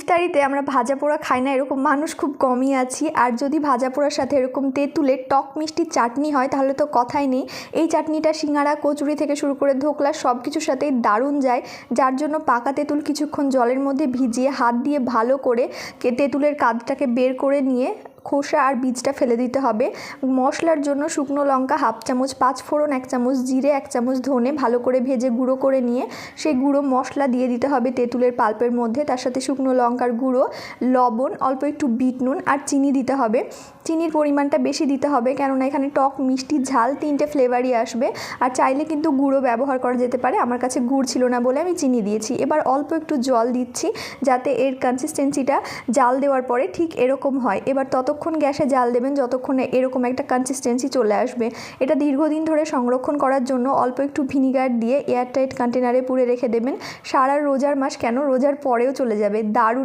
ইফতারিতে আমরা ভাজা পোড়া খাই না এরকম মানুষ খুব কমই আছি। আর যদি ভাজা পোড়ার সাথে এরকম তেঁতুলের টক মিষ্টি চাটনি হয় তাহলে তো কথাই নেই। এই চাটনিটা সিঙ্গাড়া, কচুরি থেকে শুরু করে ধোকলা সব কিছুর সাথেই দারুণ যায়। যার জন্য পাকা তেঁতুল কিছুক্ষণ জলের মধ্যে ভিজিয়ে হাত দিয়ে ভালো করে তেঁতুলের কাঁধটাকে বের করে নিয়ে খোসা আর বীজটা ফেলে দিতে হবে। মশলার জন্য শুকনো লঙ্কা হাফ চামচ, 5 ফোড়ন 1 চামচ, জিরে 1 চামচ, ধনে ভালো করে ভেজে গুঁড়ো করে নিয়ে সেই গুঁড়ো মশলা দিয়ে দিতে হবে তেঁতুলের পাল্পের মধ্যে। তার সাথে শুকনো লঙ্কার গুঁড়ো, লবণ, অল্প একটু বিট নুন আর চিনি দিতে হবে। চিনির পরিমাণটা বেশি দিতে হবে, কেননা এখানে টক, মিষ্টি, ঝাল 3টে ফ্লেভারই আসবে। আর চাইলে কিন্তু গুঁড়ো ব্যবহার করা যেতে পারে, আমার কাছে গুড় ছিল না বলে আমি চিনি দিয়েছি। এবার অল্প একটু জল দিচ্ছি যাতে এর কনসিস্টেন্সিটা জাল দেওয়ার পরে ঠিক এরকম হয়। এবার ততক্ষণ গ্যাসে জাল দেবেন যতক্ষণে এরকম একটা কনসিস্টেন্সি চলে আসবে। এটা দীর্ঘদিন ধরে সংরক্ষণ করার জন্য অল্প একটু ভিনিগার দিয়ে এয়ারটাইট কন্টেনারে পুরে রেখে দেবেন। সারা রোজার মাস কেন, রোজার পরেও চলে যাবে। দারুণ